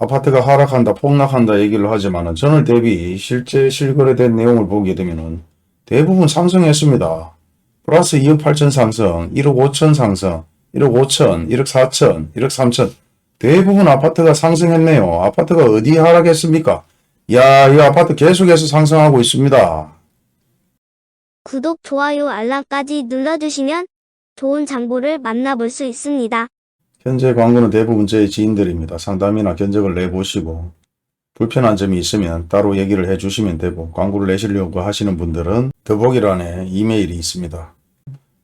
아파트가 하락한다, 폭락한다 얘기를 하지만 전월 대비 실제 실거래된 내용을 보게 되면은 대부분 상승했습니다. 플러스 2억 8천 상승, 1억 5천 상승, 1억 5천, 1억 4천, 1억 3천. 대부분 아파트가 상승했네요. 아파트가 어디 하락했습니까? 야, 이 아파트 계속해서 상승하고 있습니다. 구독, 좋아요, 알람까지 눌러주시면 좋은 정보를 만나볼 수 있습니다. 현재 광고는 대부분 제 지인들입니다. 상담이나 견적을 내보시고 불편한 점이 있으면 따로 얘기를 해주시면 되고, 광고를 내시려고 하시는 분들은 더보기란에 이메일이 있습니다.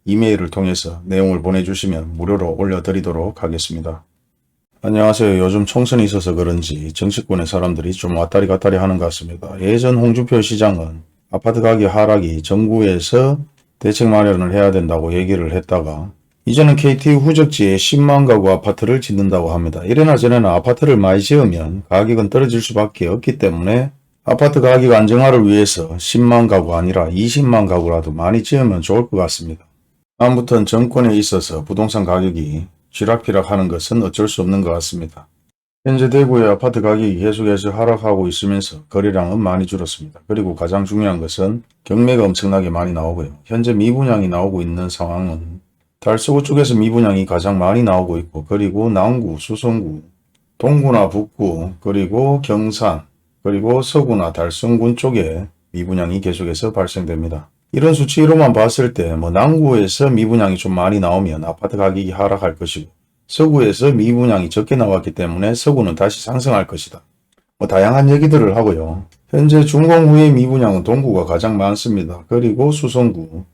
이메일을 통해서 내용을 보내주시면 무료로 올려드리도록 하겠습니다. 안녕하세요. 요즘 총선이 있어서 그런지 정치권의 사람들이 좀 왔다리 갔다리 하는 것 같습니다. 예전 홍준표 시장은 아파트 가격 하락이 정부에서 대책 마련을 해야 된다고 얘기를 했다가 이제는 KT 후적지에 10만 가구 아파트를 짓는다고 합니다. 이래나 저래나 아파트를 많이 지으면 가격은 떨어질 수밖에 없기 때문에 아파트 가격 안정화를 위해서 10만 가구 아니라 20만 가구라도 많이 지으면 좋을 것 같습니다. 아무튼 정권에 있어서 부동산 가격이 쥐락펴락하는 것은 어쩔 수 없는 것 같습니다. 현재 대구의 아파트 가격이 계속해서 하락하고 있으면서 거래량은 많이 줄었습니다. 그리고 가장 중요한 것은 경매가 엄청나게 많이 나오고요. 현재 미분양이 나오고 있는 상황은 달서구 쪽에서 미분양이 가장 많이 나오고 있고, 그리고 남구, 수성구, 동구나 북구, 그리고 경산, 그리고 서구나 달성군 쪽에 미분양이 계속해서 발생됩니다. 이런 수치로만 봤을 때 남구에서 미분양이 좀 많이 나오면 아파트 가격이 하락할 것이고, 서구에서 미분양이 적게 나왔기 때문에 서구는 다시 상승할 것이다. 다양한 얘기들을 하고요. 현재 준공 후의 미분양은 동구가 가장 많습니다. 그리고 수성구,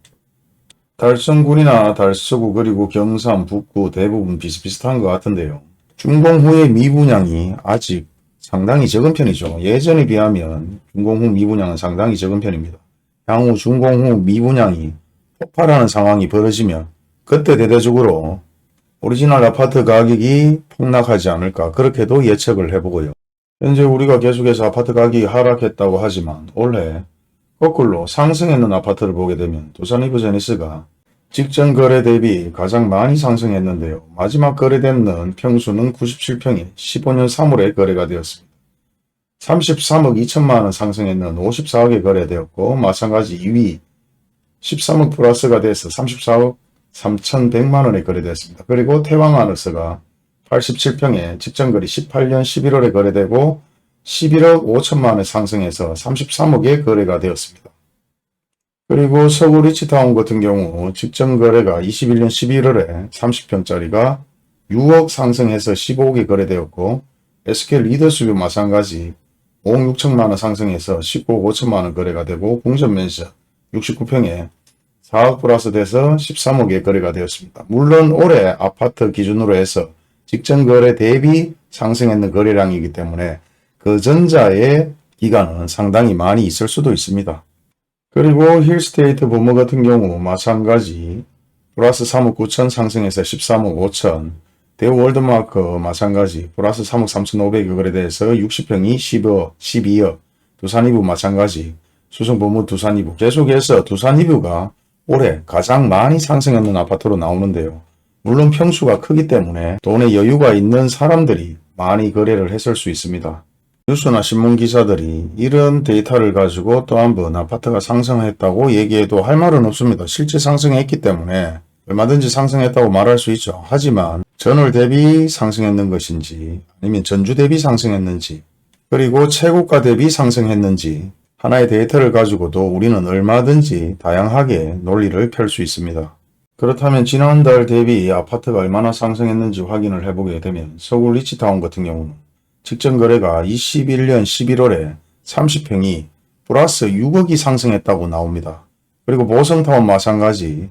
달성군이나 달서구, 그리고 경산, 북구 대부분 비슷비슷한 것 같은데요. 준공 후의 미분양이 아직 상당히 적은 편이죠. 예전에 비하면 준공 후 미분양은 상당히 적은 편입니다. 향후 준공 후 미분양이 폭발하는 상황이 벌어지면 그때 대대적으로 오리지널 아파트 가격이 폭락하지 않을까, 그렇게도 예측을 해보고요. 현재 우리가 계속해서 아파트 가격이 하락했다고 하지만 올해 거꾸로 상승했는 아파트를 보게 되면 두산이브제니스가 직전 거래 대비 가장 많이 상승했는데요. 마지막 거래되는 평수는 97평에 15년 3월에 거래가 되었습니다. 33억 2천만 원 상승했는 54억에 거래되었고, 마찬가지 2위 13억 플러스가 돼서 34억 3,100만 원에 거래됐습니다. 그리고 태왕하늘스가 87평에 직전거래 18년 11월에 거래되고 11억 5천만 원에 상승해서 33억에 거래가 되었습니다. 그리고 서구 리치타운 같은 경우 직전거래가 21년 11월에 30평짜리가 6억 상승해서 15억에 거래되었고, SK 리더스뷰 마찬가지 5억 6천만 원 상승해서 19억 5천만 원 거래가 되고, 궁전면적 69평에 4억 플러스 돼서 13억에 거래가 되었습니다. 물론 올해 아파트 기준으로 해서 직전 거래 대비 상승했는 거래량이기 때문에 그 전자의 기간은 상당히 많이 있을 수도 있습니다. 그리고 힐스테이트 버머 같은 경우 마찬가지 플러스 3억 9천 상승해서 13억 5천, 대우 월드마크 마찬가지 플러스 3억 3,500에 거래돼서 60평이 10억, 12억, 두산이브 마찬가지, 수성버머 두산이브, 계속해서 두산이브가 올해 가장 많이 상승했는 아파트로 나오는데요. 물론 평수가 크기 때문에 돈의 여유가 있는 사람들이 많이 거래를 했을 수 있습니다. 뉴스나 신문 기사들이 이런 데이터를 가지고 또 한번 아파트가 상승했다고 얘기해도 할 말은 없습니다. 실제 상승했기 때문에 얼마든지 상승했다고 말할 수 있죠. 하지만 전월 대비 상승했는 것인지 아니면 전주 대비 상승했는지, 그리고 최고가 대비 상승했는지 하나의 데이터를 가지고도 우리는 얼마든지 다양하게 논리를 펼 수 있습니다. 그렇다면 지난달 대비 아파트가 얼마나 상승했는지 확인을 해보게 되면 서구 리치타운 같은 경우는 직전 거래가 21년 11월에 30평이 플러스 6억이 상승했다고 나옵니다. 그리고 보성타운 마찬가지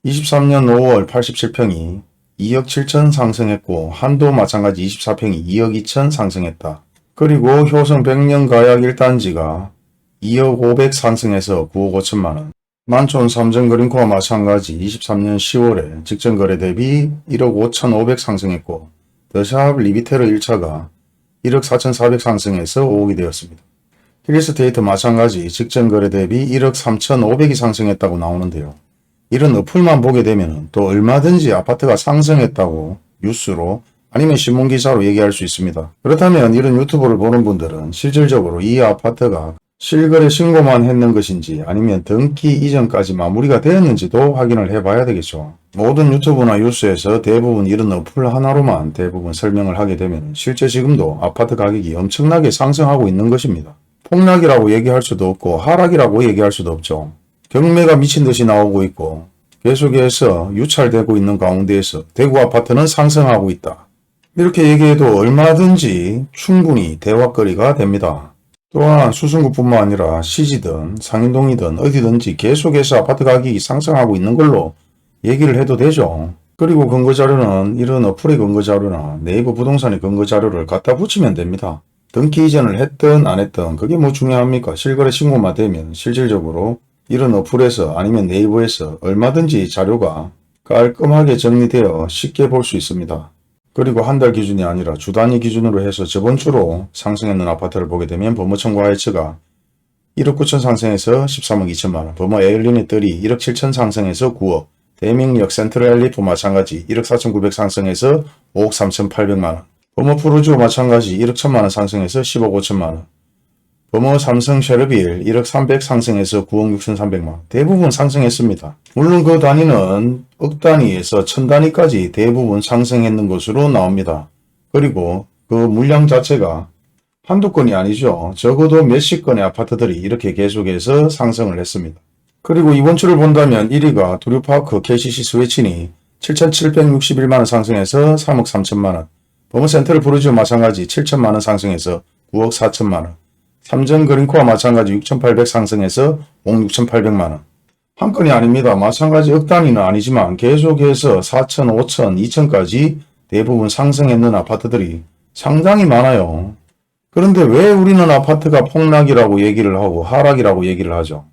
23년 5월 87평이 2억 7천 상승했고, 한도 마찬가지 24평이 2억 2천 상승했다. 그리고 효성 백년 가약 1단지가 2억 500 상승해서 9억 5천만 원. 만촌 삼정 그린코와 마찬가지 23년 10월에 직전 거래 대비 1억 5,500 상승했고, 더샵 리비테르 1차가 1억 4,400 상승해서 5억이 되었습니다. 힐스테이트 마찬가지 직전 거래 대비 1억 3,500이 상승했다고 나오는데요. 이런 어플만 보게 되면 또 얼마든지 아파트가 상승했다고 뉴스로 아니면 신문기사로 얘기할 수 있습니다. 그렇다면 이런 유튜브를 보는 분들은 실질적으로 이 아파트가 실거래 신고만 했는 것인지 아니면 등기 이전까지 마무리가 되었는지도 확인을 해봐야 되겠죠. 모든 유튜브나 뉴스에서 대부분 이런 어플 하나로만 대부분 설명을 하게 되면 실제 지금도 아파트 가격이 엄청나게 상승하고 있는 것입니다. 폭락이라고 얘기할 수도 없고 하락이라고 얘기할 수도 없죠. 경매가 미친 듯이 나오고 있고 계속해서 유찰되고 있는 가운데에서 대구 아파트는 상승하고 있다. 이렇게 얘기해도 얼마든지 충분히 대화거리가 됩니다. 또한 수성구뿐만 아니라 시지든 상인동이든 어디든지 계속해서 아파트 가격이 상승하고 있는 걸로 얘기를 해도 되죠. 그리고 근거자료는 이런 어플의 근거자료나 네이버 부동산의 근거자료를 갖다 붙이면 됩니다. 등기 이전을 했든 안 했든 그게 뭐 중요합니까? 실거래 신고만 되면 실질적으로 이런 어플에서 아니면 네이버에서 얼마든지 자료가 깔끔하게 정리되어 쉽게 볼 수 있습니다. 그리고 한 달 기준이 아니라 주 단위 기준으로 해서 저번 주로 상승했는 아파트를 보게 되면 범어청구 하이츠가 1억 9천 상승해서 13억 2천만원, 범어 에일린의 뜰이 1억 7천 상승해서 9억, 대명역 센트럴리프 마찬가지 1억 4천 9백 상승해서 5억 3천 8백만원, 범어 프로지오 마찬가지 1억 1천만원 상승해서 10억 5천만원, 범어 삼성 쉐르빌 1억 300 상승해서 9억 6천 3백만원, 대부분 상승했습니다. 물론 그 단위는 억 단위에서 천 단위까지 대부분 상승했는 것으로 나옵니다. 그리고 그 물량 자체가 한두 건이 아니죠. 적어도 몇십 건의 아파트들이 이렇게 계속해서 상승을 했습니다. 그리고 이번 주를 본다면 1위가 두류파크 KCC 스웨친이 7,761만원 상승해서 3억 3천만원, 범어 센트럴 브루지오 마찬가지 7천만원 상승해서 9억 4천만원, 삼전 그린코와 마찬가지 6,800 상승해서 5억 6,800만원. 한 건이 아닙니다. 마찬가지 억 단위는 아니지만 계속해서 4천, 5천, 2천까지 대부분 상승했는 아파트들이 상당히 많아요. 그런데 왜 우리는 아파트가 폭락이라고 얘기를 하고 하락이라고 얘기를 하죠?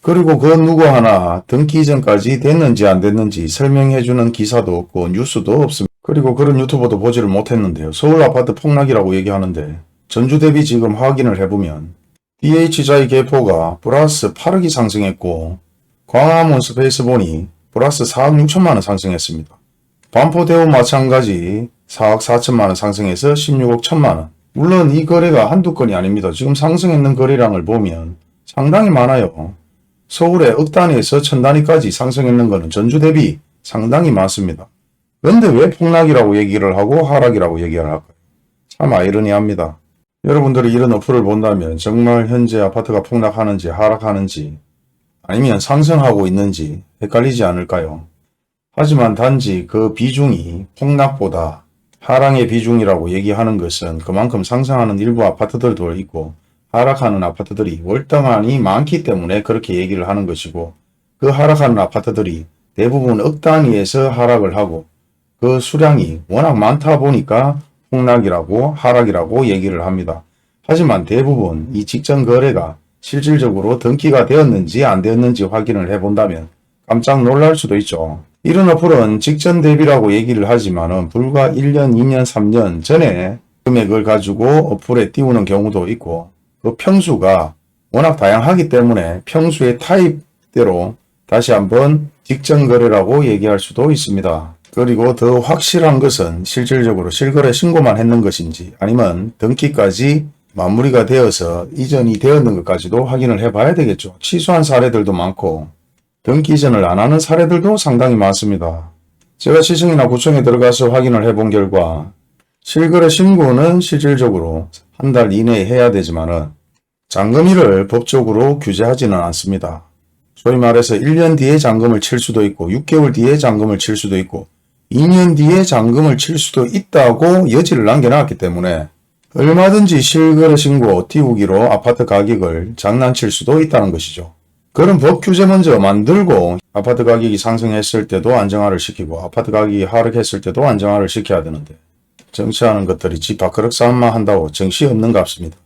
그리고 그 누구 하나 등기 이전까지 됐는지 안 됐는지 설명해주는 기사도 없고 뉴스도 없습니다. 그리고 그런 유튜버도 보지를 못했는데요. 서울 아파트 폭락이라고 얘기하는데 전주 대비 지금 확인을 해보면 DH자의 개포가 플러스 8억이 상승했고 광화문 스페이스본이 플러스 4억 6천만원 상승했습니다. 반포대우 마찬가지 4억 4천만원 상승해서 16억 1천만원. 물론 이 거래가 한두 건이 아닙니다. 지금 상승했는 거래량을 보면 상당히 많아요. 서울의 억 단위에서 천 단위까지 상승했는 것은 전주 대비 상당히 많습니다. 그런데 왜 폭락이라고 얘기를 하고 하락이라고 얘기를 할까요? 참 아이러니합니다. 여러분들이 이런 어플을 본다면 정말 현재 아파트가 폭락하는지 하락하는지 아니면 상승하고 있는지 헷갈리지 않을까요? 하지만 단지 그 비중이 폭락보다 하락의 비중이라고 얘기하는 것은 그만큼 상승하는 일부 아파트들도 있고 하락하는 아파트들이 월등하니 많기 때문에 그렇게 얘기를 하는 것이고 그 하락하는 아파트들이 대부분 억 단위에서 하락을 하고 그 수량이 워낙 많다 보니까 폭락이라고 하락이라고 얘기를 합니다. 하지만 대부분 이 직전 거래가 실질적으로 등기가 되었는지 안 되었는지 확인을 해본다면 깜짝 놀랄 수도 있죠. 이런 어플은 직전 대비라고 얘기를 하지만은 불과 1년, 2년, 3년 전에 금액을 가지고 어플에 띄우는 경우도 있고 그 평수가 워낙 다양하기 때문에 평수의 타입대로 다시 한번 직전 거래라고 얘기할 수도 있습니다. 그리고 더 확실한 것은 실질적으로 실거래 신고만 했는 것인지 아니면 등기까지 마무리가 되어서 이전이 되었는 것까지도 확인을 해봐야 되겠죠. 취소한 사례들도 많고 등기 이전을 안 하는 사례들도 상당히 많습니다. 제가 시청이나 구청에 들어가서 확인을 해본 결과 실거래 신고는 실질적으로 한 달 이내에 해야 되지만은 잔금일을 법적으로 규제하지는 않습니다. 소위 말해서 1년 뒤에 잔금을 칠 수도 있고 6개월 뒤에 잔금을 칠 수도 있고 2년 뒤에 잔금을 칠 수도 있다고 여지를 남겨놨기 때문에 얼마든지 실거래 신고 띄우기로 아파트 가격을 장난칠 수도 있다는 것이죠. 그런 법 규제 먼저 만들고 아파트 가격이 상승했을 때도 안정화를 시키고 아파트 가격이 하락했을 때도 안정화를 시켜야 되는데 정치하는 것들이 집 밥그릇 싸움만 한다고 정시 없는 것 같습니다.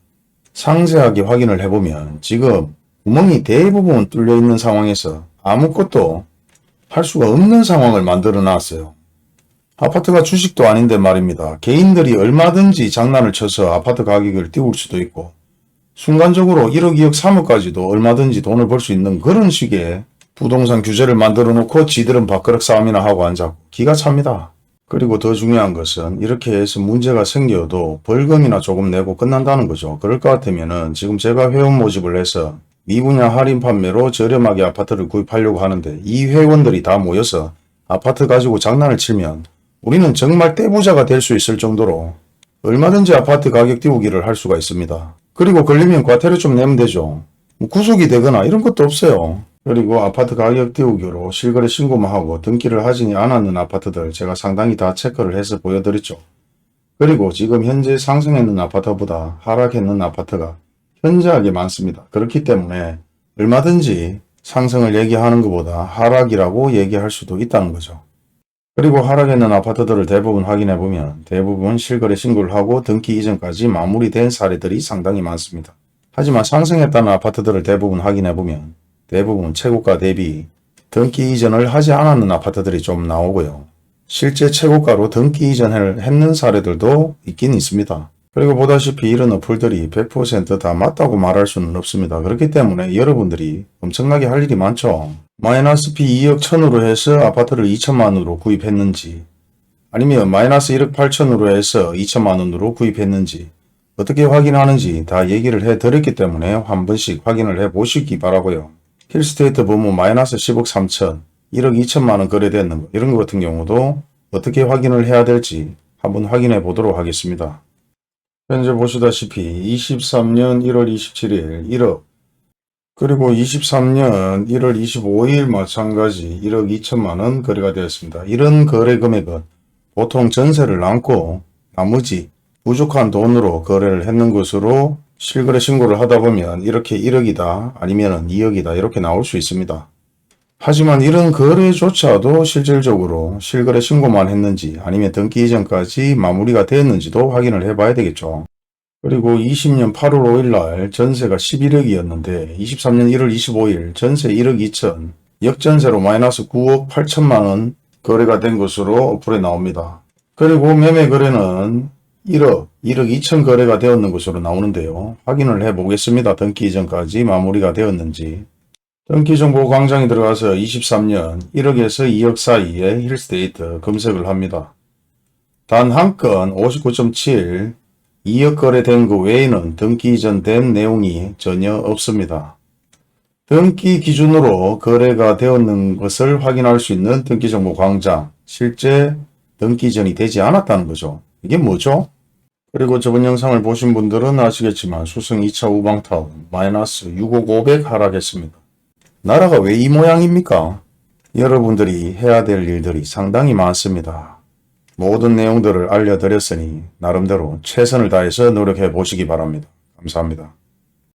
상세하게 확인을 해보면 지금 구멍이 대부분 뚫려 있는 상황에서 아무것도 할 수가 없는 상황을 만들어 놨어요. 아파트가 주식도 아닌데 말입니다. 개인들이 얼마든지 장난을 쳐서 아파트 가격을 띄울 수도 있고 순간적으로 1억, 2억, 3억까지도 얼마든지 돈을 벌 수 있는 그런 식의 부동산 규제를 만들어 놓고 지들은 밥그릇 싸움이나 하고 앉았고 기가 찹니다. 그리고 더 중요한 것은 이렇게 해서 문제가 생겨도 벌금이나 조금 내고 끝난다는 거죠. 그럴 것 같으면은 지금 제가 회원 모집을 해서 미분양 할인 판매로 저렴하게 아파트를 구입하려고 하는데 이 회원들이 다 모여서 아파트 가지고 장난을 치면 우리는 정말 떼부자가 될 수 있을 정도로 얼마든지 아파트 가격 띄우기를 할 수가 있습니다. 그리고 걸리면 과태료 좀 내면 되죠. 뭐 구속이 되거나 이런 것도 없어요. 그리고 아파트 가격 띄우기로 실거래 신고만 하고 등기를 하지 않았는 아파트들 제가 상당히 다 체크를 해서 보여드렸죠. 그리고 지금 현재 상승했는 아파트보다 하락했는 아파트가 현저하게 많습니다. 그렇기 때문에 얼마든지 상승을 얘기하는 것보다 하락이라고 얘기할 수도 있다는 거죠. 그리고 하락했는 아파트들을 대부분 확인해보면 대부분 실거래 신고를 하고 등기 이전까지 마무리된 사례들이 상당히 많습니다. 하지만 상승했다는 아파트들을 대부분 확인해보면 대부분 최고가 대비 등기 이전을 하지 않았는 아파트들이 좀 나오고요. 실제 최고가로 등기 이전을 했는 사례들도 있긴 있습니다. 그리고 보다시피 이런 어플들이 100% 다 맞다고 말할 수는 없습니다. 그렇기 때문에 여러분들이 엄청나게 할 일이 많죠. 마이너스 피 2억 1천으로 해서 아파트를 2천만원으로 구입했는지 아니면 마이너스 1억 8천으로 해서 2천만원으로 구입했는지 어떻게 확인하는지 다 얘기를 해드렸기 때문에 한 번씩 확인을 해보시기 바라고요. 힐스테이트 보면 마이너스 10억 3천, 1억 2천만원 거래됐는 거 이런 것 같은 경우도 어떻게 확인을 해야 될지 한번 확인해 보도록 하겠습니다. 현재 보시다시피 23년 1월 27일 1억 그리고 23년 1월 25일 마찬가지 1억 2천만원 거래가 되었습니다. 이런 거래 금액은 보통 전세를 남고 나머지 부족한 돈으로 거래를 했는 것으로 실거래 신고를 하다 보면 이렇게 1억이다 아니면 2억이다 이렇게 나올 수 있습니다. 하지만 이런 거래조차도 실질적으로 실거래 신고만 했는지 아니면 등기 이전까지 마무리가 되었는지도 확인을 해봐야 되겠죠. 그리고 20년 8월 5일 날 전세가 11억이었는데 23년 1월 25일 전세 1억 2천 역전세로 마이너스 9억 8천만원 거래가 된 것으로 어플에 나옵니다. 그리고 매매 거래는 1억 2천 거래가 되었는 것으로 나오는데요. 확인을 해보겠습니다. 등기 이전까지 마무리가 되었는지. 등기정보 광장에 들어가서 23년 1억에서 2억 사이에 힐스테이트 검색을 합니다. 단 한 건 59.7 2억 거래된 그 외에는 등기 이전된 내용이 전혀 없습니다. 등기 기준으로 거래가 되었는 것을 확인할 수 있는 등기정보 광장, 실제 등기 이전이 되지 않았다는 거죠. 이게 뭐죠? 그리고 저번 영상을 보신 분들은 아시겠지만 수성 2차 우방타운 마이너스 6억 5백 하락했습니다. 나라가 왜 이 모양입니까? 여러분들이 해야 될 일들이 상당히 많습니다. 모든 내용들을 알려드렸으니 나름대로 최선을 다해서 노력해 보시기 바랍니다. 감사합니다.